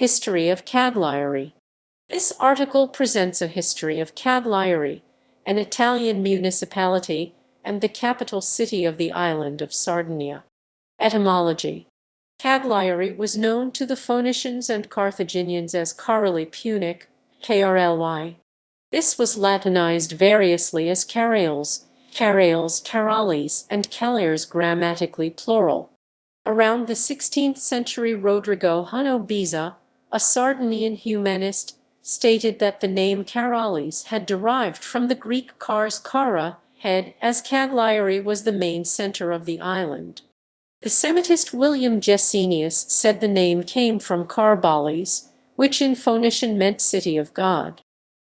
History of Cagliari. This article presents a history of Cagliari, an Italian municipality and the capital city of the island of Sardinia. Etymology. Cagliari was known to the Phoenicians and Carthaginians as Punic, KRLY. This was Latinized variously as Carales, Caralis, and Cagliars, grammatically plural. Around the 16th century, Rodrigo Huno Biza, a Sardinian humanist, stated that the name Caralis had derived from the Greek kars kara, head, as Cagliari was the main center of the island. The Semitist William Gesenius said the name came from Karbalis, which in Phoenician meant city of God.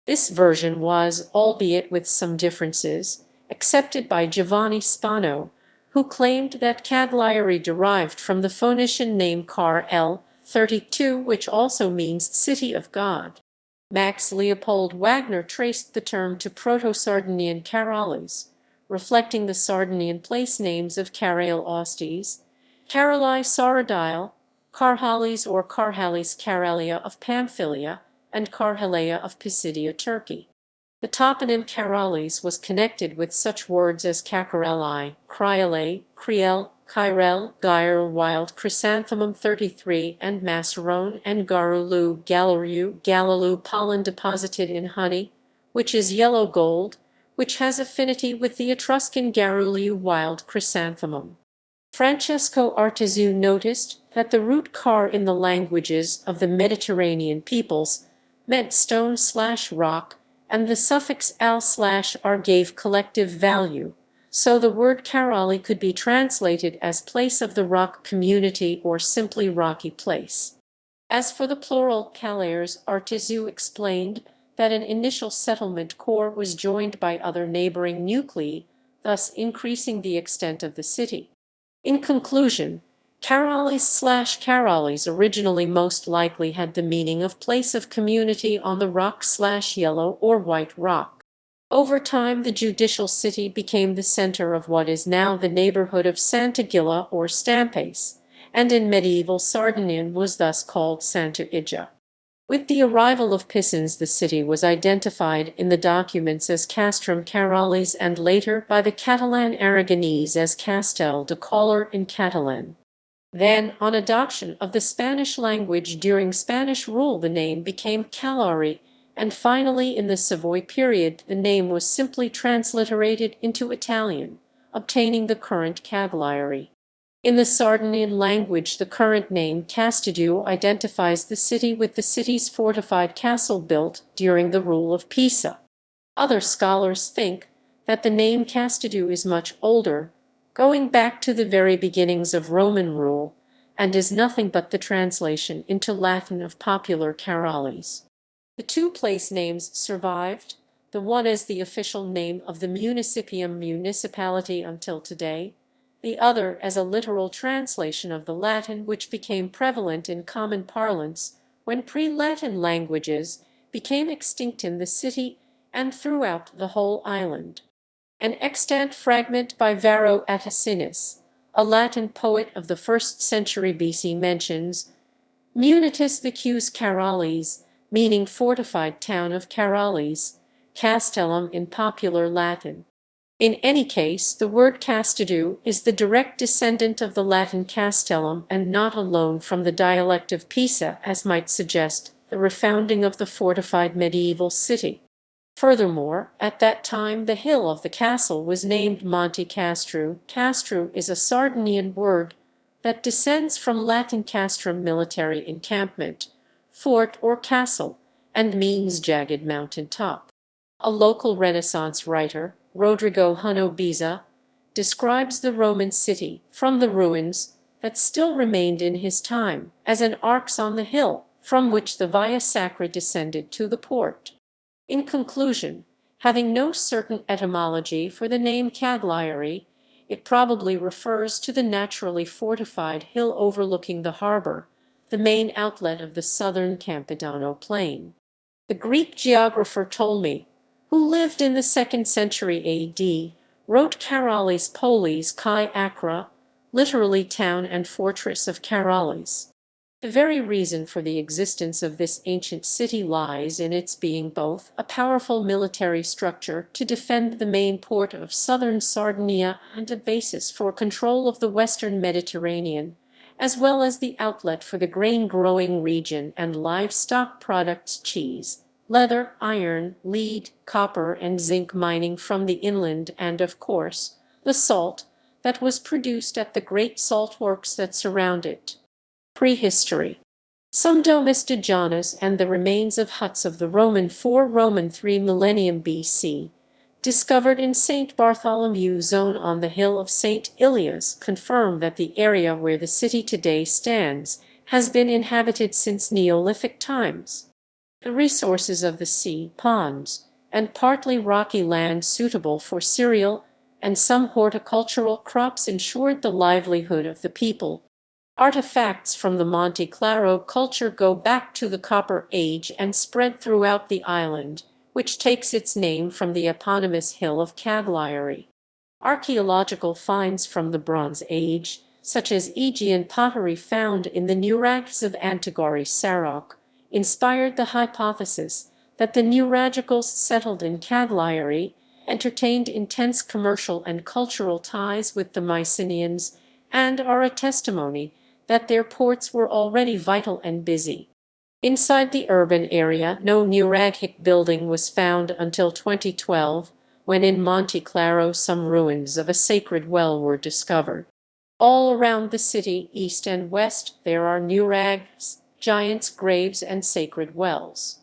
This version was, albeit with some differences, accepted by Giovanni Spano, who claimed that Cagliari derived from the Phoenician name Kar El 32, which also means city of God. Max Leopold Wagner traced the term to Proto-Sardinian Caralis, reflecting the Sardinian place names of Carail Osties, Carali Saradile, Karhalis or Karhalis Caralia of Pamphylia, and Karhalea of Pisidia, Turkey. The toponym Caralis was connected with such words as Kakarali, Kryale, Kriel, Kyrel, Gyre, Wild Chrysanthemum 33, and Macerone, and Garulu, Galilu, pollen deposited in honey, which is yellow gold, which has affinity with the Etruscan Garuliu wild chrysanthemum. Francesco Artizzu noticed that the root car in the languages of the Mediterranean peoples meant stone/rock, and the suffix al/r gave collective value, so the word Carali could be translated as place of the rock community or simply rocky place. As for the plural Calaires, Artizzu explained that an initial settlement core was joined by other neighboring nuclei, thus increasing the extent of the city. In conclusion, Caralis/Caralis originally most likely had the meaning of place of community on the rock/yellow or white rock. Over time, the judicial city became the center of what is now the neighborhood of Sant'Agila or Stampes, and in medieval Sardinian was thus called Santa Ija. With the arrival of Pisans, the city was identified in the documents as Castrum Caralis and later by the Catalan Aragonese as Castel de Collar in Catalan. Then, on adoption of the Spanish language during Spanish rule, the name became Calari, and finally in the Savoy period the name was simply transliterated into Italian, obtaining the current Cagliari. In the Sardinian language, the current name Castidu identifies the city with the city's fortified castle built during the rule of Pisa. Other scholars think that the name Castidu is much older, going back to the very beginnings of Roman rule, and is nothing but the translation into Latin of popular Caralis. The two place names survived, the one as the official name of the municipium municipality until today, the other as a literal translation of the Latin which became prevalent in common parlance when pre-Latin languages became extinct in the city and throughout the whole island. An extant fragment by Varro Atacinus, a Latin poet of the 1st century BC, mentions Munitus vicus Caralis, meaning fortified town of Caralis, Castellum in popular Latin. In any case, the word Castidu is the direct descendant of the Latin castellum and not alone from the dialect of Pisa, as might suggest the refounding of the fortified medieval city. Furthermore, at that time the hill of the castle was named Monte Castru. Castru is a Sardinian word that descends from Latin castrum, military encampment, fort or castle, and means jagged mountain top. A local Renaissance writer, Rodrigo Huno Biza, describes the Roman city, from the ruins that still remained in his time, as an arx on the hill, from which the Via Sacra descended to the port. In conclusion, having no certain etymology for the name Cagliari, it probably refers to the naturally fortified hill overlooking the harbor, the main outlet of the southern Campidano plain. The Greek geographer Ptolemy, who lived in the 2nd century AD, wrote Karalis Polis Kai Akra, literally town and fortress of Karalis. The very reason for the existence of this ancient city lies in its being both a powerful military structure to defend the main port of southern Sardinia and a basis for control of the western Mediterranean, as well as the outlet for the grain-growing region and livestock products, cheese, leather, iron, lead, copper, and zinc mining from the inland, and, of course, the salt that was produced at the great salt works that surround it. Prehistory. Some domesticanas and the remains of huts of the Roman 3 millennium BC, discovered in St. Bartholomew zone on the hill of St. Ilias, confirm that the area where the city today stands has been inhabited since Neolithic times. The resources of the sea, ponds, and partly rocky land suitable for cereal and some horticultural crops ensured the livelihood of the people. Artifacts from the Monte Claro culture go back to the Copper Age and spread throughout the island, which takes its name from the eponymous hill of Cagliari. Archaeological finds from the Bronze Age, such as Aegean pottery found in the nurags of Antigori Sarok, inspired the hypothesis that the Nuragicals settled in Cagliari entertained intense commercial and cultural ties with the Mycenaeans and are a testimony that their ports were already vital and busy. Inside the urban area, no nuragic building was found until 2012, when in Monte Claro some ruins of a sacred well were discovered. All around the city, east and west, there are nurags, giants' graves, and sacred wells.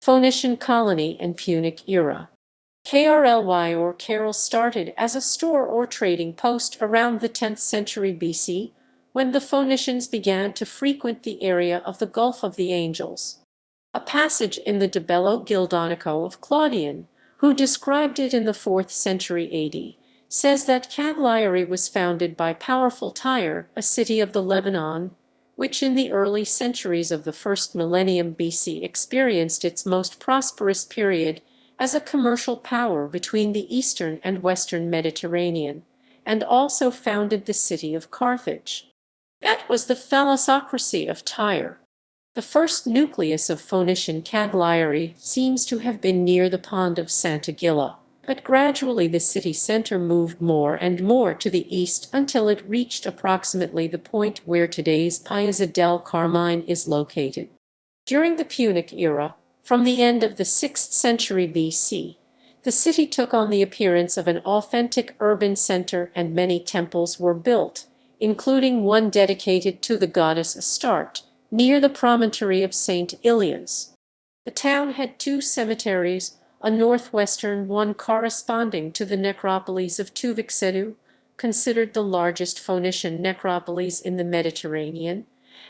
Phoenician colony and Punic era. KRLY or Carol started as a store or trading post around the 10th century BC, when the Phoenicians began to frequent the area of the Gulf of the Angels. A passage in the De Bello Gildonico of Claudian, who described it in the 4th century AD, says that Cagliari was founded by powerful Tyre, a city of the Lebanon, which in the early centuries of the first millennium BC experienced its most prosperous period as a commercial power between the eastern and western Mediterranean, and also founded the city of Carthage. That was the thalassocracy of Tyre. The first nucleus of Phoenician Cagliari seems to have been near the pond of Sant'Agila, but gradually the city center moved more and more to the east until it reached approximately the point where today's Piazza del Carmine is located. During the Punic era, from the end of the 6th century BC, the city took on the appearance of an authentic urban center and many temples were built, including one dedicated to the goddess Astarte, near the promontory of St. Ilias. The town had 2 cemeteries, a northwestern one corresponding to the necropolis of Tuvixedu, considered the largest Phoenician necropolis in the Mediterranean,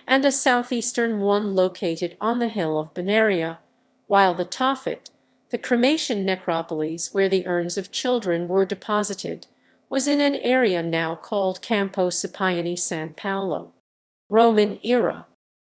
and a southeastern one located on the hill of Benaria, while the Tophet, the cremation necropolis where the urns of children were deposited, was in an area now called Campo Scipione San Paolo. Roman era.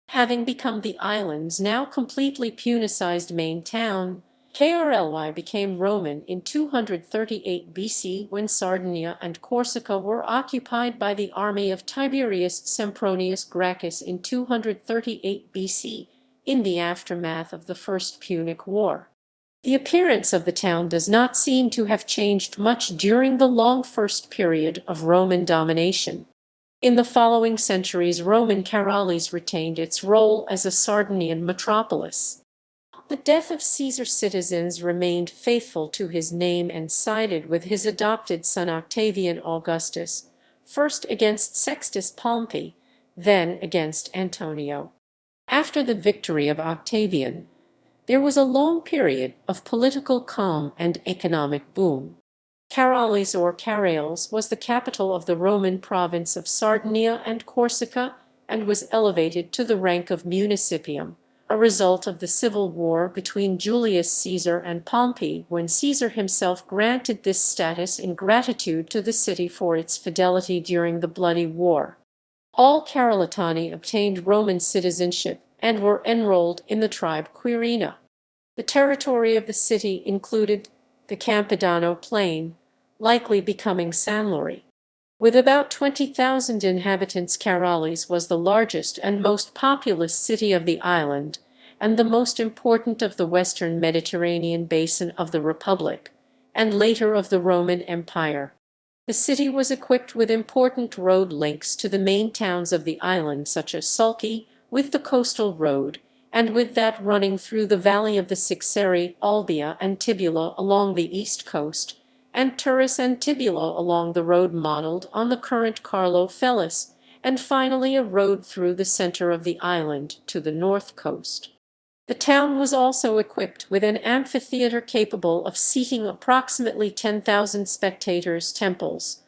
Having become the island's now completely Punicized main town, KRLY became Roman in 238 BC when Sardinia and Corsica were occupied by the army of Tiberius Sempronius Gracchus in 238 BC, in the aftermath of the First Punic War. The appearance of the town does not seem to have changed much during the long first period of Roman domination. In the following centuries, Roman Karalis retained its role as a Sardinian metropolis. The death of Caesar, citizens remained faithful to his name and sided with his adopted son Octavian Augustus, first against Sextus Pompey, then against Antonio. After the victory of Octavian, there was a long period of political calm and economic boom. Karalis or Karales was the capital of the Roman province of Sardinia and Corsica and was elevated to the rank of municipium, a result of the civil war between Julius Caesar and Pompey, when Caesar himself granted this status in gratitude to the city for its fidelity during the Bloody War. All Karalitani obtained Roman citizenship and were enrolled in the tribe Quirina. The territory of the city included the Campidano plain, likely becoming San Lori. With about 20,000 inhabitants, Karalis was the largest and most populous city of the island, and the most important of the western Mediterranean basin of the Republic, and later of the Roman Empire. The city was equipped with important road links to the main towns of the island, such as Sulci, with the coastal road, and with that running through the valley of the Sixeri, Olbia, and Tibula along the east coast, and Turris and Tibula along the road modeled on the current Carlo Fellis, and finally a road through the center of the island to the north coast. The town was also equipped with an amphitheater capable of seating approximately 10,000 spectators, temples.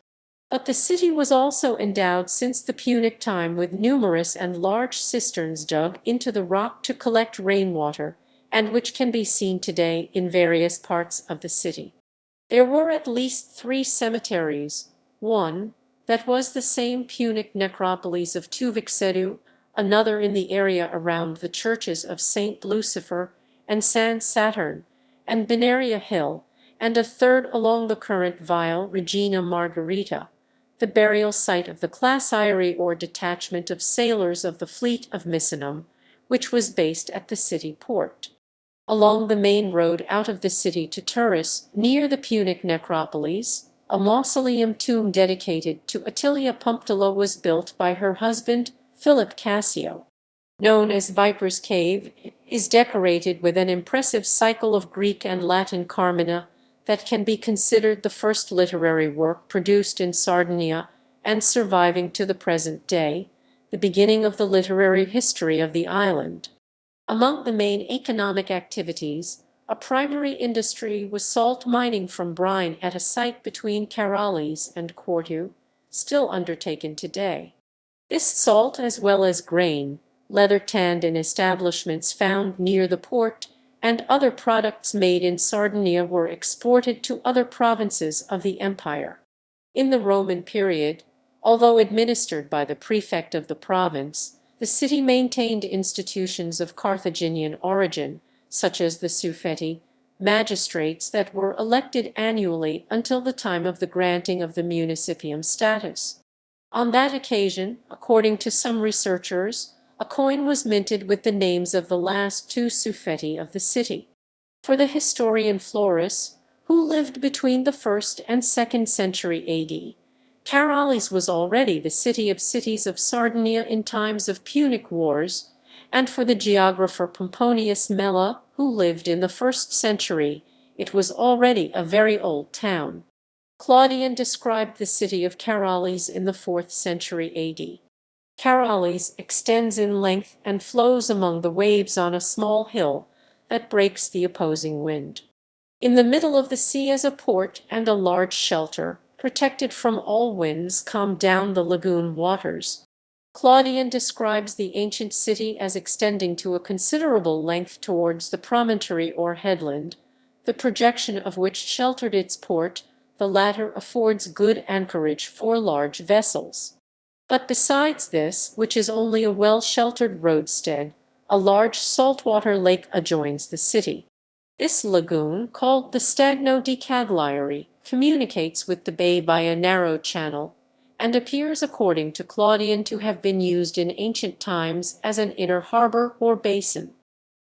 But the city was also endowed since the Punic time with numerous and large cisterns dug into the rock to collect rainwater, and which can be seen today in various parts of the city. There were at least 3 cemeteries, one that was the same Punic necropolis of Tuvixedu, another in the area around the churches of Saint Lucifer and San Saturn and Benaria Hill, and a third along the current Via Regina Margherita, the burial site of the Classieri or detachment of sailors of the fleet of Misenum, which was based at the city port. Along the main road out of the city to Turris, near the Punic necropolis, a mausoleum tomb dedicated to Attilia Pumptilla was built by her husband, Philip Cassio. Known as Viper's Cave, is decorated with an impressive cycle of Greek and Latin carmina that can be considered the first literary work produced in Sardinia and surviving to the present day, the beginning of the literary history of the island. Among the main economic activities, a primary industry was salt mining from brine at a site between Karalis and Cortu, still undertaken today. This salt, as well as grain, leather tanned in establishments found near the port, and other products made in Sardinia were exported to other provinces of the empire. In the Roman period, although administered by the prefect of the province, the city maintained institutions of Carthaginian origin, such as the suffeti, magistrates that were elected annually until the time of the granting of the municipium status. On that occasion, according to some researchers, a coin was minted with the names of the last 2 suffeti of the city. For the historian Florus, who lived between the 1st and 2nd century AD, Karalis was already the city of cities of Sardinia in times of Punic wars, and for the geographer Pomponius Mela, who lived in the 1st century, it was already a very old town. Claudian described the city of Karalis in the 4th century AD. Karalis extends in length and flows among the waves on a small hill that breaks the opposing wind. In the middle of the sea is a port and a large shelter, protected from all winds come down the lagoon waters. Claudian describes the ancient city as extending to a considerable length towards the promontory or headland, the projection of which sheltered its port. The latter affords good anchorage for large vessels. But besides this, which is only a well-sheltered roadstead, a large saltwater lake adjoins the city. This lagoon, called the Stagno di Cagliari, communicates with the bay by a narrow channel, and appears according to Claudian to have been used in ancient times as an inner harbor or basin.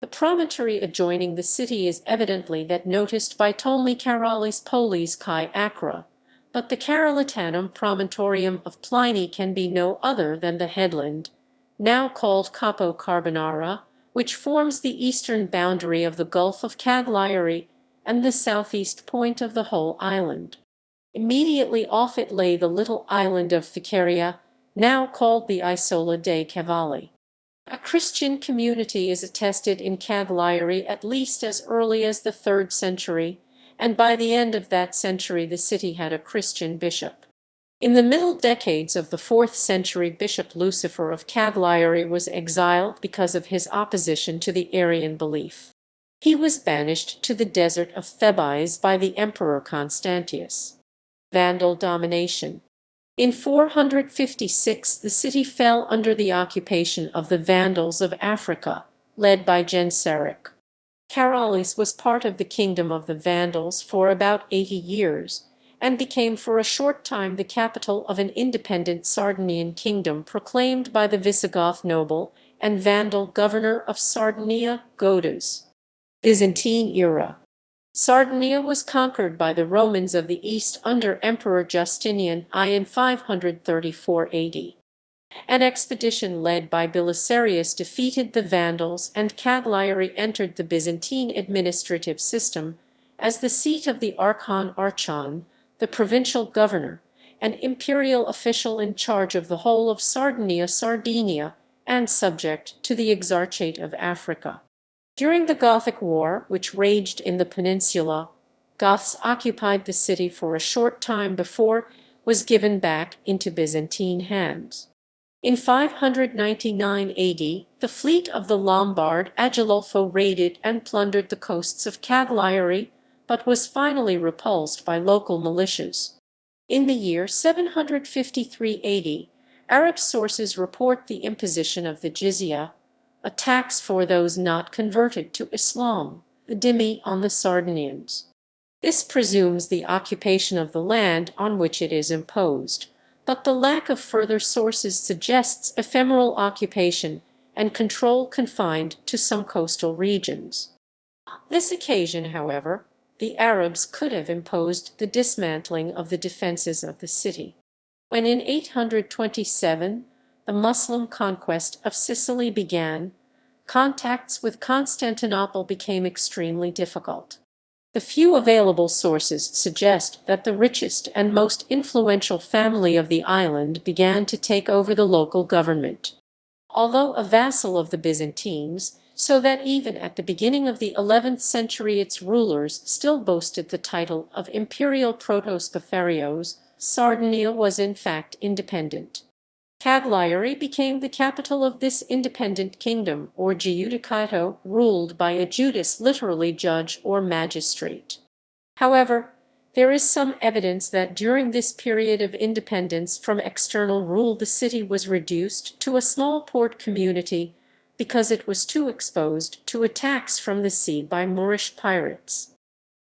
The promontory adjoining the city is evidently that noticed by Ptolemy Karalis Polis Kai Acra, but the Karalitanum promontorium of Pliny can be no other than the headland, now called Capo Carbonara, which forms the eastern boundary of the Gulf of Cagliari and the southeast point of the whole island. Immediately off it lay the little island of Ficaria, now called the Isola dei Cavalli. A Christian community is attested in Cagliari at least as early as the 3rd century, and by the end of that century the city had a Christian bishop. In the middle decades of the 4th century, Bishop Lucifer of Cagliari was exiled because of his opposition to the Arian belief. He was banished to the desert of Thebais by the Emperor Constantius. Vandal domination. In 456 the city fell under the occupation of the Vandals of Africa, led by Genseric. Karalis was part of the kingdom of the Vandals for about 80 years, and became for a short time the capital of an independent Sardinian kingdom proclaimed by the Visigoth noble and Vandal governor of Sardinia, Godas. Byzantine era. Sardinia was conquered by the Romans of the East under Emperor Justinian I in 534 AD. An expedition led by Belisarius defeated the Vandals, and Cagliari entered the Byzantine administrative system as the seat of the Archon, the provincial governor, an imperial official in charge of the whole of Sardinia, and subject to the Exarchate of Africa. During the Gothic War, which raged in the peninsula, Goths occupied the city for a short time before it was given back into Byzantine hands. In 599 AD, the fleet of the Lombard Agilolfo raided and plundered the coasts of Cagliari, but was finally repulsed by local militias. In the year 753 AD, Arab sources report the imposition of the jizya, a tax for those not converted to Islam, the dhimmi on the Sardinians. This presumes the occupation of the land on which it is imposed, but the lack of further sources suggests ephemeral occupation and control confined to some coastal regions. On this occasion, however, the Arabs could have imposed the dismantling of the defences of the city. When in 827 the Muslim conquest of Sicily began, contacts with Constantinople became extremely difficult. The few available sources suggest that the richest and most influential family of the island began to take over the local government. Although a vassal of the Byzantines, so that even at the beginning of the 11th century its rulers still boasted the title of imperial protospatarios, Sardinia was in fact independent. Cagliari became the capital of this independent kingdom, or Judicato, ruled by a Judice, literally judge or magistrate. However, there is some evidence that during this period of independence from external rule the city was reduced to a small port community because it was too exposed to attacks from the sea by Moorish pirates.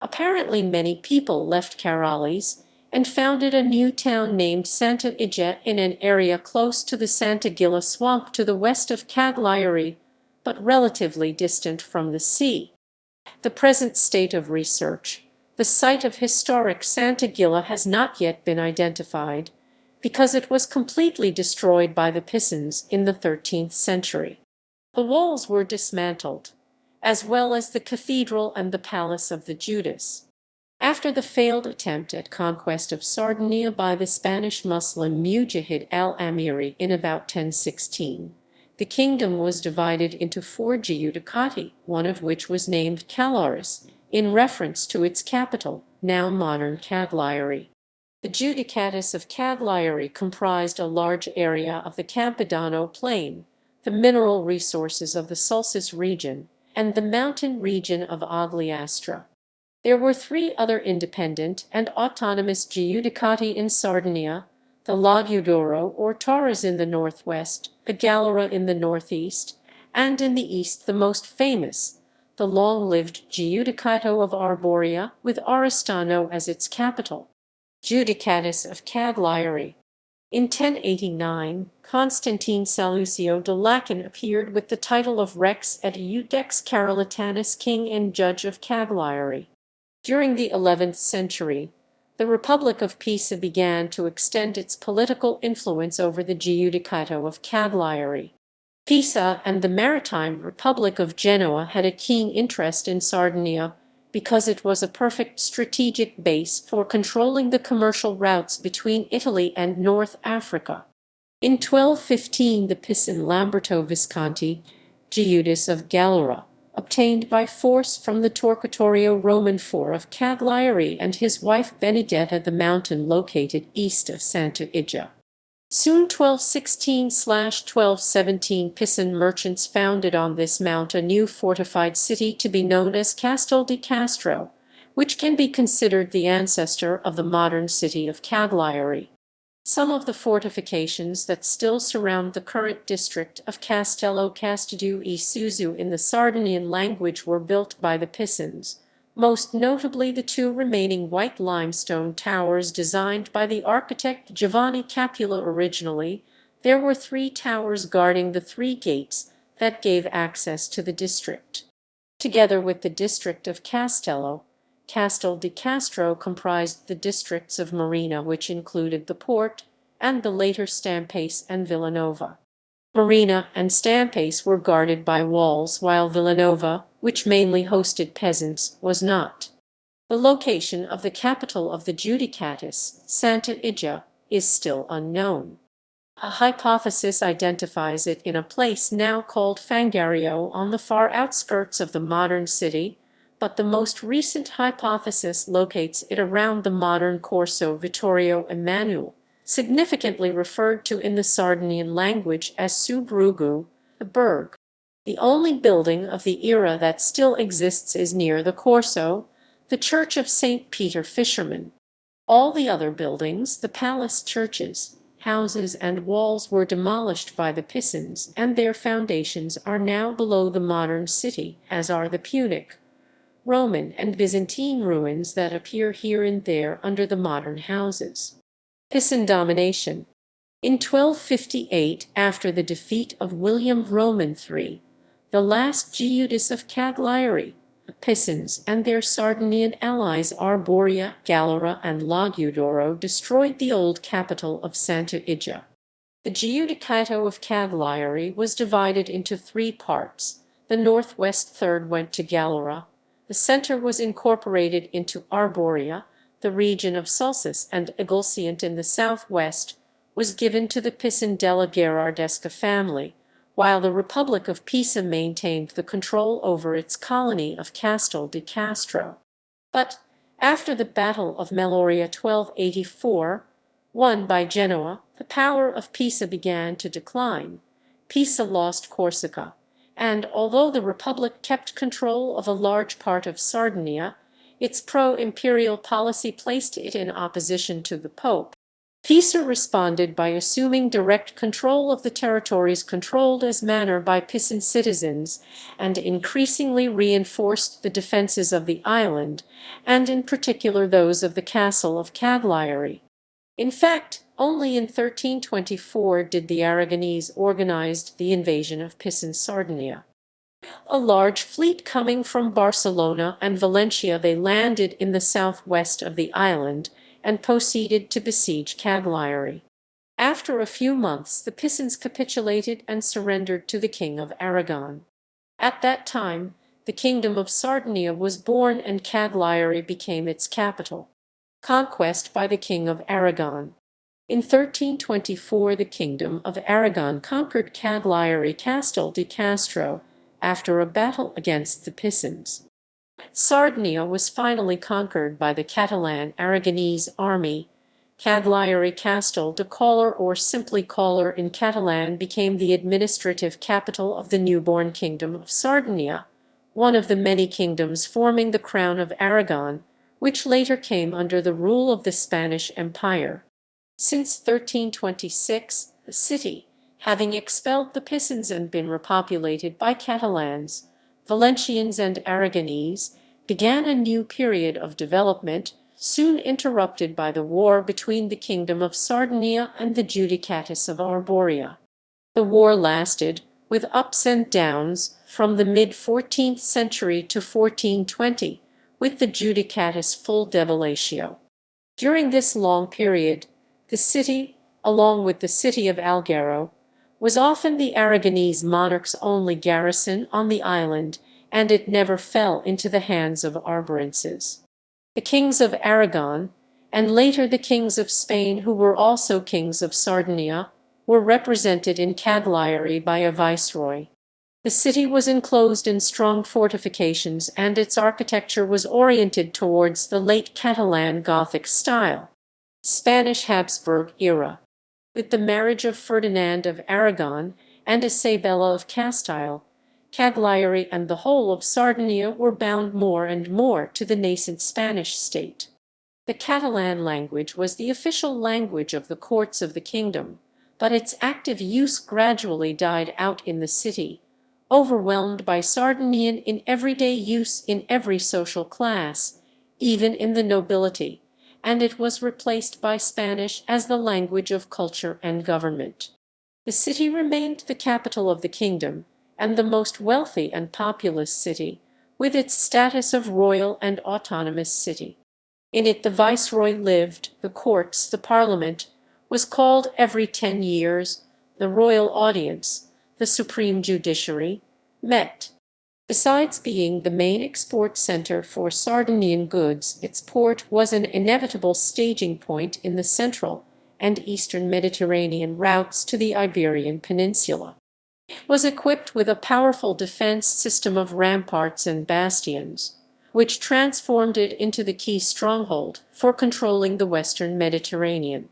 Apparently many people left Karalis and founded a new town named Santa Ija in an area close to the Santa Gilla swamp to the west of Cagliari, but relatively distant from the sea. The present state of research. The site of historic Santa Gilla has not yet been identified, because it was completely destroyed by the Pisans in the 13th century. The walls were dismantled, as well as the cathedral and the palace of the Judice. After the failed attempt at conquest of Sardinia by the Spanish Muslim Mujahid al-Amiri in about 1016, the kingdom was divided into 4 Judicati, one of which was named Calaris, in reference to its capital, now modern Cagliari. The Judicatus of Cagliari comprised a large area of the Campidano plain, the mineral resources of the Sulcis region, and the mountain region of Ogliastra. There were 3 other independent and autonomous Judicati in Sardinia, the Lagudoro or Taurus in the northwest, the Galera in the northeast, and in the east the most famous, the long-lived Judicato of Arborea, with Oristano as its capital. Judicatus of Cagliari. In 1089, Constantine Sallucio de Lacan appeared with the title of Rex et Iudex Caralitanus, king and judge of Cagliari. During the 11th century, the Republic of Pisa began to extend its political influence over the Judicato of Cagliari. Pisa and the Maritime Republic of Genoa had a keen interest in Sardinia because it was a perfect strategic base for controlling the commercial routes between Italy and North Africa. In 1215 the Pisan Lamberto Visconti, Judice of Galera, obtained by force from the Torquatorio Roman IV of Cagliari and his wife Benedetta the mountain located east of Santa Ija. Soon 1216–1217 Pisan merchants founded on this mount a new fortified city to be known as Castel di Castro, which can be considered the ancestor of the modern city of Cagliari. Some of the fortifications that still surround the current district of Castello Castedu e Suzu in the Sardinian language were built by the Pisans, most notably the two remaining white limestone towers designed by the architect Giovanni Capula originally. There were three towers guarding the three gates that gave access to the district. Together with the district of Castello, Castel di Castro comprised the districts of Marina, which included the port, and the later Stampace and Villanova. Marina and Stampace were guarded by walls, while Villanova, which mainly hosted peasants, was not. The location of the capital of the Judicatus, Santa Igia, is still unknown. A hypothesis identifies it in a place now called Fangario on the far outskirts of the modern city, but the most recent hypothesis locates it around the modern Corso Vittorio Emanuele, significantly referred to in the Sardinian language as Subrugu, the Berg. The only building of the era that still exists is near the Corso, the Church of St. Peter Fisherman. All the other buildings, the palace churches, houses, and walls were demolished by the Pisans, and their foundations are now below the modern city, as are the Punic, Roman, and Byzantine ruins that appear here and there under the modern houses. Pisan domination. In 1258, after the defeat of William Roman III, the last Judicatus of Cagliari, the Pisans and their Sardinian allies Arborea, Galera, and Lagudoro destroyed the old capital of Santa Igia. The Judicato of Cagliari was divided into three parts. The northwest third went to Galera, the center was incorporated into Arborea, the region of Sulcis and Egulciant in the southwest was given to the Pisan della Gherardesca family, while the Republic of Pisa maintained the control over its colony of Castel di Castro. But after the Battle of Meloria 1284, won by Genoa, the power of Pisa began to decline. Pisa lost Corsica, and although the Republic kept control of a large part of Sardinia, its pro-imperial policy placed it in opposition to the Pope. Pisa responded by assuming direct control of the territories controlled as manor by Pisan citizens, and increasingly reinforced the defences of the island, and in particular those of the castle of Cagliari. In fact, only in 1324 did the Aragonese organize the invasion of Pisan Sardinia. A large fleet coming from Barcelona and Valencia, they landed in the southwest of the island and proceeded to besiege Cagliari. After a few months, the Pisans capitulated and surrendered to the King of Aragon. At that time, the Kingdom of Sardinia was born and Cagliari became its capital. Conquest by the King of Aragon. In 1324, the Kingdom of Aragon conquered Cagliari Castel di Castro after a battle against the Pisans. Sardinia was finally conquered by the Catalan-Aragonese army. Cagliari Castel de Collar, or simply Collar in Catalan, became the administrative capital of the newborn Kingdom of Sardinia, one of the many kingdoms forming the Crown of Aragon, which later came under the rule of the Spanish Empire. Since 1326, the city, having expelled the Pisans and been repopulated by Catalans, Valencians, and Aragonese, began a new period of development, soon interrupted by the war between the Kingdom of Sardinia and the Judicatus of Arborea. The war lasted, with ups and downs, from the mid-14th century to 1420, with the Judicatus full devolatio. During this long period, the city, along with the city of Alghero, was often the Aragonese monarch's only garrison on the island, and it never fell into the hands of Arborenses. The kings of Aragon, and later the kings of Spain, who were also kings of Sardinia, were represented in Cagliari by a viceroy. The city was enclosed in strong fortifications, and its architecture was oriented towards the late Catalan Gothic style. Spanish Habsburg era. With the marriage of Ferdinand of Aragon and Isabella of Castile, Cagliari and the whole of Sardinia were bound more and more to the nascent Spanish state. The Catalan language was the official language of the courts of the kingdom, but its active use gradually died out in the city, overwhelmed by Sardinian in everyday use in every social class, even in the nobility, and it was replaced by Spanish as the language of culture and government. The city remained the capital of the kingdom, and the most wealthy and populous city, with its status of royal and autonomous city. In it the viceroy lived, the courts, the parliament, was called every 10 years, the royal audience, the supreme judiciary, met. Besides being the main export center for Sardinian goods, its port was an inevitable staging point in the central and eastern Mediterranean routes to the Iberian Peninsula. It was equipped with a powerful defense system of ramparts and bastions, which transformed it into the key stronghold for controlling the western Mediterranean.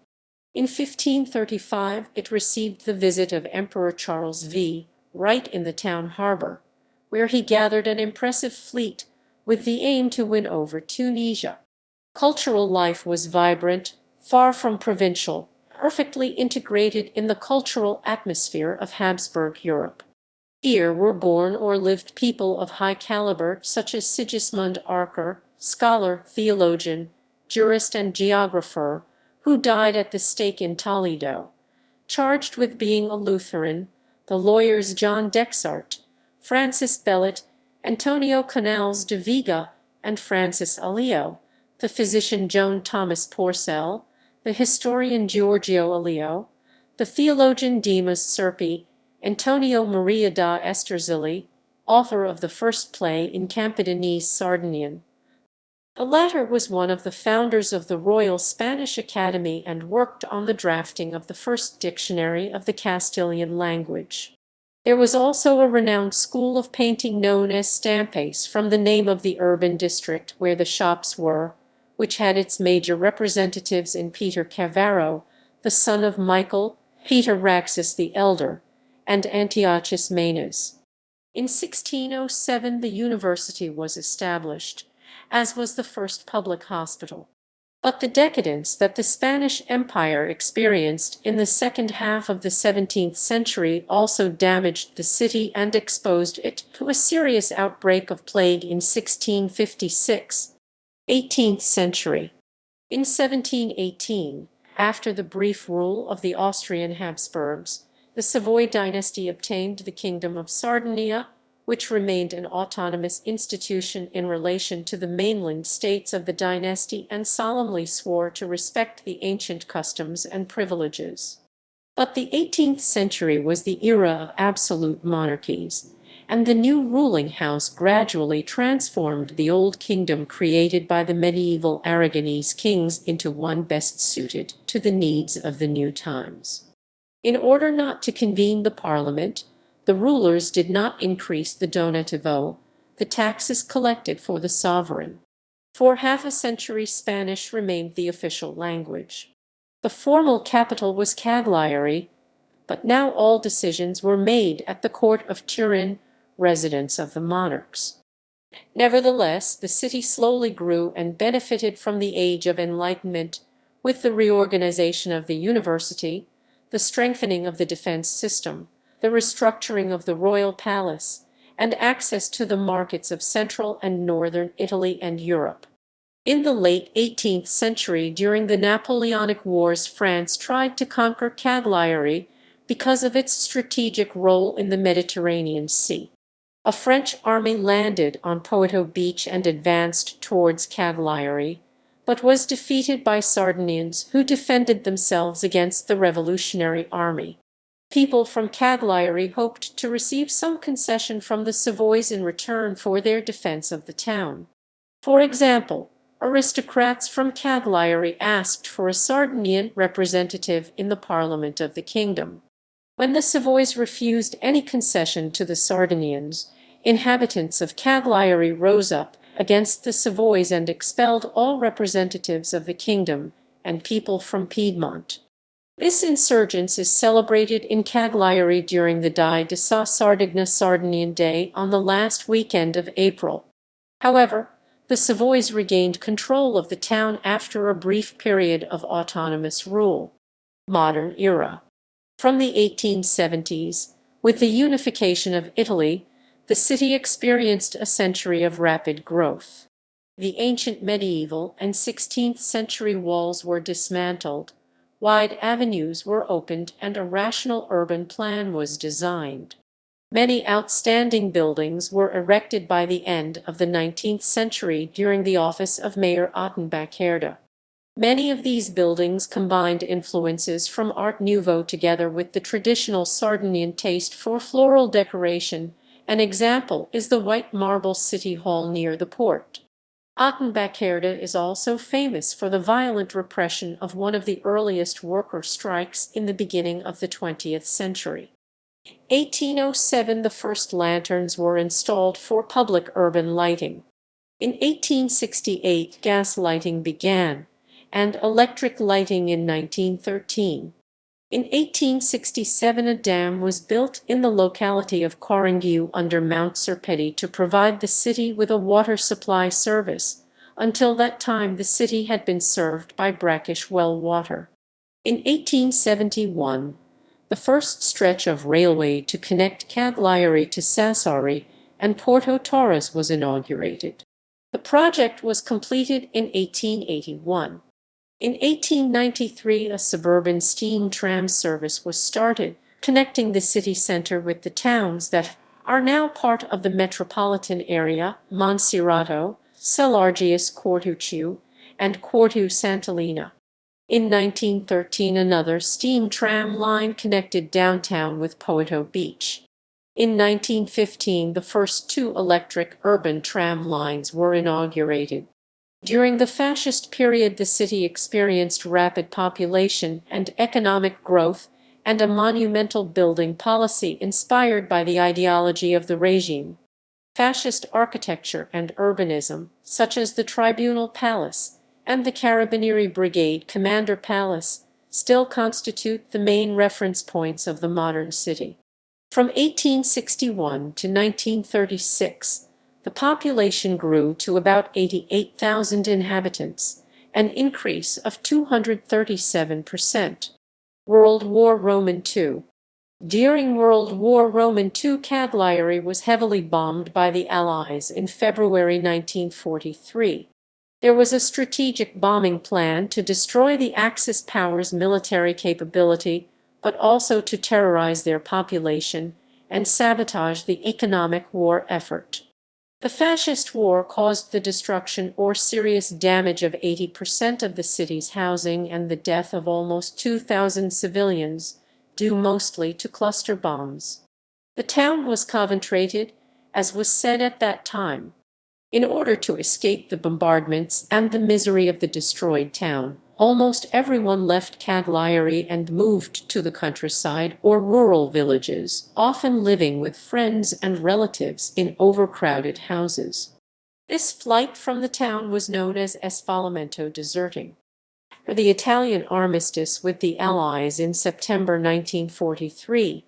In 1535 it received the visit of Emperor Charles V, right in the town harbor, where he gathered an impressive fleet with the aim to win over Tunisia. Cultural life was vibrant, far from provincial, perfectly integrated in the cultural atmosphere of Habsburg Europe. Here were born or lived people of high caliber such as Sigismund Archer, scholar, theologian, jurist and geographer, who died at the stake in Toledo, charged with being a Lutheran, the lawyers John Dexart, Francis Bellet, Antonio Canals de Vega, and Francis Aleo, the physician Joan Thomas Porcel, the historian Giorgio Aleo, the theologian Dimas Serpi, Antonio Maria da Esterzilli, author of the first play in Campidanese Sardinian. The latter was one of the founders of the Royal Spanish Academy and worked on the drafting of the first dictionary of the Castilian language. There was also a renowned school of painting known as Stampes from the name of the urban district where the shops were, which had its major representatives in Peter Cavaro, the son of Michael, Peter Raxus the Elder, and Antiochus Manus. In 1607 the university was established, as was the first public hospital. But the decadence that the Spanish Empire experienced in the second half of the 17th century also damaged the city and exposed it to a serious outbreak of plague in 1656. 18th century. In 1718, after the brief rule of the Austrian Habsburgs, the Savoy dynasty obtained the Kingdom of Sardinia, which remained an autonomous institution in relation to the mainland states of the dynasty and solemnly swore to respect the ancient customs and privileges. But the 18th century was the era of absolute monarchies, and the new ruling house gradually transformed the old kingdom created by the medieval Aragonese kings into one best suited to the needs of the new times. In order not to convene the parliament, the rulers did not increase the donativo, the taxes collected for the sovereign. For half a century Spanish remained the official language. The formal capital was Cagliari, but now all decisions were made at the court of Turin, residence of the monarchs. Nevertheless, the city slowly grew and benefited from the Age of Enlightenment, with the reorganization of the university, the strengthening of the defense system, the restructuring of the royal palace, and access to the markets of central and northern Italy and Europe. In the late 18th century, during the Napoleonic Wars, France tried to conquer Cagliari because of its strategic role in the Mediterranean Sea. A French army landed on Poeto Beach and advanced towards Cagliari, but was defeated by Sardinians who defended themselves against the revolutionary army. People from Cagliari hoped to receive some concession from the Savoys in return for their defense of the town. For example, aristocrats from Cagliari asked for a Sardinian representative in the parliament of the kingdom. When the Savoys refused any concession to the Sardinians, inhabitants of Cagliari rose up against the Savoys and expelled all representatives of the kingdom and people from Piedmont. This insurgence is celebrated in Cagliari during the Dì de sa Sardegna Sardinian Day on the last weekend of April. However, the Savoys regained control of the town after a brief period of autonomous rule. Modern era. From the 1870s, with the unification of Italy, The city experienced a century of rapid growth. The ancient medieval and 16th century walls were dismantled, wide avenues were opened, and a rational urban plan was designed. Many outstanding buildings were erected by the end of the 19th century during the office of Mayor Ottenbach-Herder. Many of these buildings combined influences from Art Nouveau together with the traditional Sardinian taste for floral decoration. An example is the white marble city hall near the port. Ottenbach-Herder is also famous for the violent repression of one of the earliest worker strikes in the beginning of the 20th century. 1807 the first lanterns were installed for public urban lighting. In 1868 gas lighting began, and electric lighting in 1913. In 1867 a dam was built in the locality of Coringiu under Mount Serpeti to provide the city with a water supply service. Until that time the city had been served by brackish well water. In 1871 the first stretch of railway to connect Cagliari to Sassari and Porto Torres was inaugurated. The project was completed in 1881. In 1893, a suburban steam tram service was started, connecting the city center with the towns that are now part of the metropolitan area: Monserrato, Celargius Cortucciu, and Cortu Sant'Elena. In 1913, another steam tram line connected downtown with Poeto Beach. In 1915, the first two electric urban tram lines were inaugurated. During the fascist period, the city experienced rapid population and economic growth and a monumental building policy inspired by the ideology of the regime. Fascist architecture and urbanism, such as the Tribunal Palace and the Carabinieri Brigade Commander Palace, still constitute the main reference points of the modern city. From 1861 to 1936, the population grew to about 88,000 inhabitants, an increase of 237%. World War Roman II. During World War Roman II, Cagliari was heavily bombed by the Allies in February 1943. There was a strategic bombing plan to destroy the Axis powers' military capability, but also to terrorize their population and sabotage the economic war effort. The fascist war caused the destruction or serious damage of 80% of the city's housing and the death of almost 2,000 civilians, due mostly to cluster bombs. The town was concentrated, as was said at that time. In order to escape the bombardments and the misery of the destroyed town, almost everyone left Cagliari and moved to the countryside or rural villages, often living with friends and relatives in overcrowded houses. This flight from the town was known as Sfollamento, deserting. For the Italian armistice with the Allies in September 1943,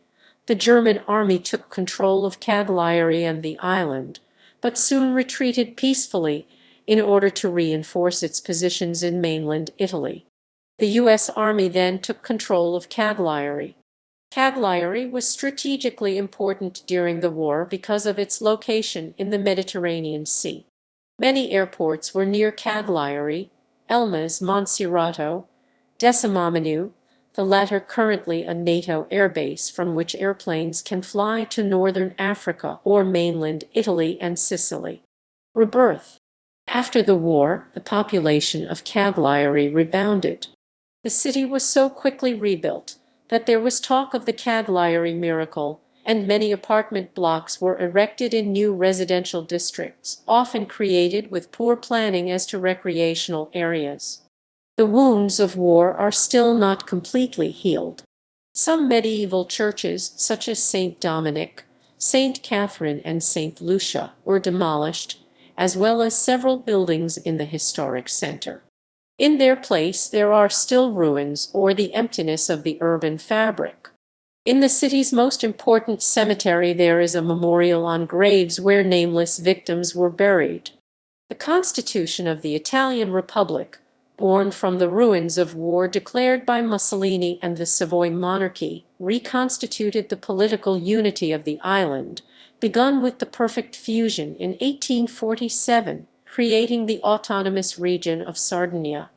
the German army took control of Cagliari and the island, but soon retreated peacefully in order to reinforce its positions in mainland Italy. The U.S. Army then took control of Cagliari. Cagliari was strategically important during the war because of its location in the Mediterranean Sea. Many airports were near Cagliari: Elmas, Monserrato, Decimamenu, the latter currently a NATO airbase from which airplanes can fly to northern Africa or mainland Italy and Sicily. Rebirth. After the war, the population of Cagliari rebounded. The city was so quickly rebuilt that there was talk of the Cagliari miracle, and many apartment blocks were erected in new residential districts, often created with poor planning as to recreational areas. The wounds of war are still not completely healed. Some medieval churches, such as St. Dominic, St. Catherine, and St. Lucia, were demolished, as well as several buildings in the historic center. In their place, there are still ruins or the emptiness of the urban fabric. In the city's most important cemetery, there is a memorial on graves where nameless victims were buried. The Constitution of the Italian Republic, born from the ruins of war declared by Mussolini and the Savoy monarchy, reconstituted the political unity of the island, begun with the perfect fusion in 1847, creating the autonomous region of Sardinia.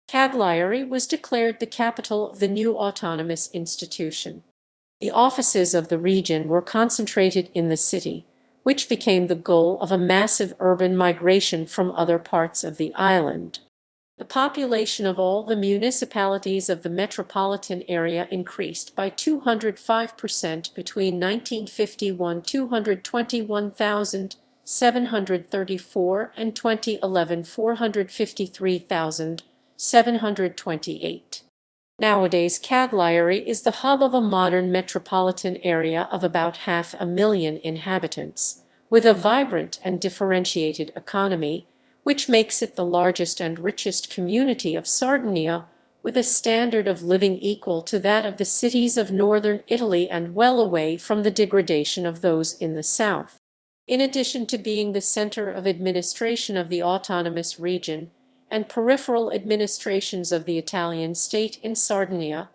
Cagliari was declared the capital of the new autonomous institution. The offices of the region were concentrated in the city, which became the goal of a massive urban migration from other parts of the island. The population of all the municipalities of the metropolitan area increased by 205% between 1951 221,734 and 2011 453,728. Nowadays, Cagliari is the hub of a modern metropolitan area of about 500,000 inhabitants, with a vibrant and differentiated economy, which makes it the largest and richest community of Sardinia, with a standard of living equal to that of the cities of northern Italy and well away from the degradation of those in the south. In addition to being the center of administration of the autonomous region and peripheral administrations of the Italian state in Sardinia,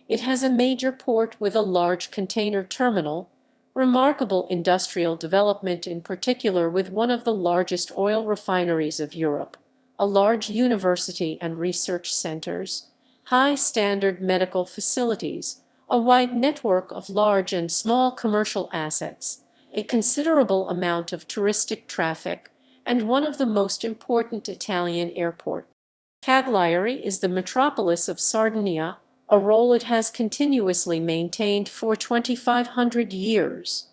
it has a major port with a large container terminal, remarkable industrial development in particular with one of the largest oil refineries of Europe, a large university and research centers, high standard medical facilities, a wide network of large and small commercial assets, a considerable amount of touristic traffic, and one of the most important Italian airports. Cagliari is the metropolis of Sardinia, a role it has continuously maintained for 2,500 years.